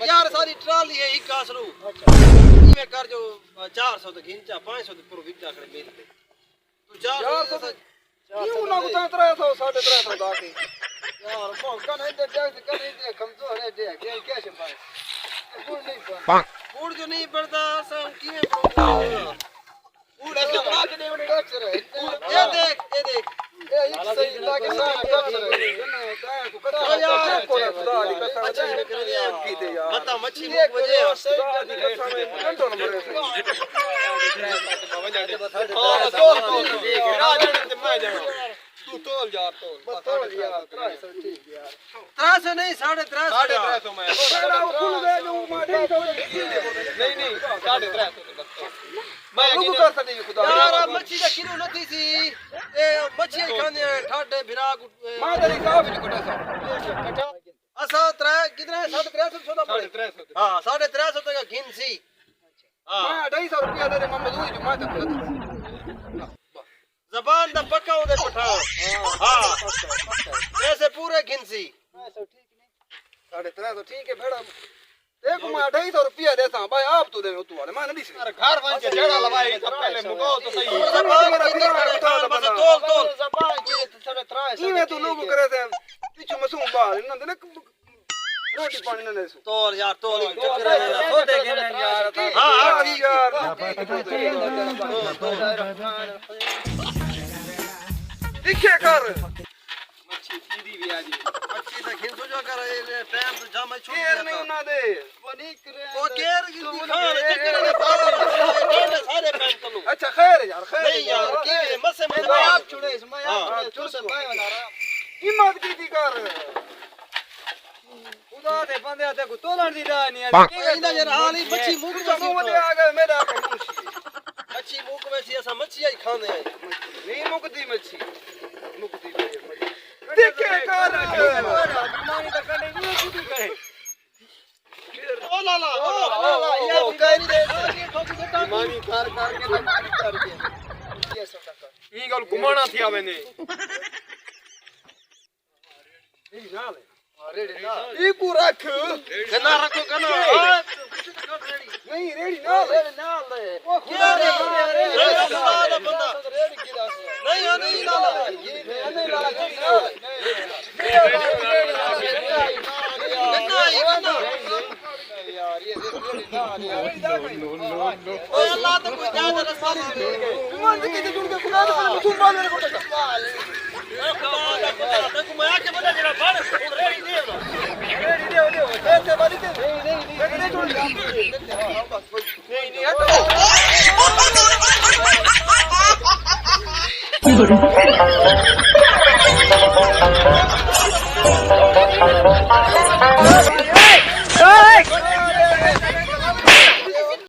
यार सारी ट्राली है ही कासरू में कर जो 400 तो घिंचा 500 तो पूरा विचा करे मेल पे तू 400 क्यों ना गुता 300 350 दाके यार मौका नहीं दे कर दे कमजोर है दे कैसे पाए गुड़ नहीं पा गुड़ जो नहीं पड़ता सब किए गुड़ ऐसे बना के दे डॉक्टर ये देख ये एक सही ला के साथ डॉक्टर है को करा यार को खुदा दी कसम अच्छा कर दिया की दे यार बता मच्छी मुंह वजे घंटो नंबर हां तो राजन ते मैं जा तू तोल यार 300 ठीक यार 300 नहीं 350 मैं फुल दे दूं मैं नहीं 350 मैं लोगों का सदी खुदा यार मच्छी का किलो नथी सी ए मच्छी खाने ठाडे भिरा मां तेरी साहब ने कोटा असा कितना 350 दा पड़े 350 हां 350 तक घिन सी हां मैं 250 रुपया दे मोहम्मद हुई जो मैं तो जबान दा पक्का उदे पठाओ हां ऐसे पूरे घिन सी 350 ठीक नहीं 350 ठीक है भेड़ा एक मैं 250 रुपया देता भाई आप तो दे तू वाले मैं नहीं सी अरे घर बन के झड़ा लवाई सब पहले मुको तो सही बस तोल जबान की 350 इवे तू लोग करे थे पीछे मसूम बाल न दे रोटी पानी न दे तोल यार तोल चक्कर है छोटे गिन यार हां ठीक यार दिखे कर मच्छी सीधी भी आ जी मच्छी तो खिन जो कर टाइम तो जाम छोड़ केर नहीं ना दे वो नहीं करे वो केर की दिखा चक्कर ने सारे पैन चलो अच्छा खैर यार खैर नहीं यार के मसे में आप छुड़े मैं आप छुड़ से भाई वाला हिम्मत की कर खुदा दे बंदे आते को तोलन दी दा नहीं के इधर जरा हाली मच्छी मुंह में आ गए मेरा मच्छी मुंह में सी ऐसा मच्छी ही खाने हैं नहीं मुकदी मच्छी मुकदी देखे कर मानी तो करने नहीं कुछ करे ओ ला ये कह दे मानी कार के ये सब कर ई गल घुमाना थी आवे ने ई ना ले रेडी ना ई को रख कना रखो कना नहीं रेडी ना ले ओ खुदा रे बंदा रेडी गिरा नहीं नहीं ला ये नहीं ला यार ये ओ अल्लाह तो कोई ज्यादा रास्ता नहीं मन के जुड़ के खुदा ने तुम मार ले तक मैं आके बता जरा बाड़ रेडी दे ऐसे वाली दे नहीं छोड़ नहीं हटो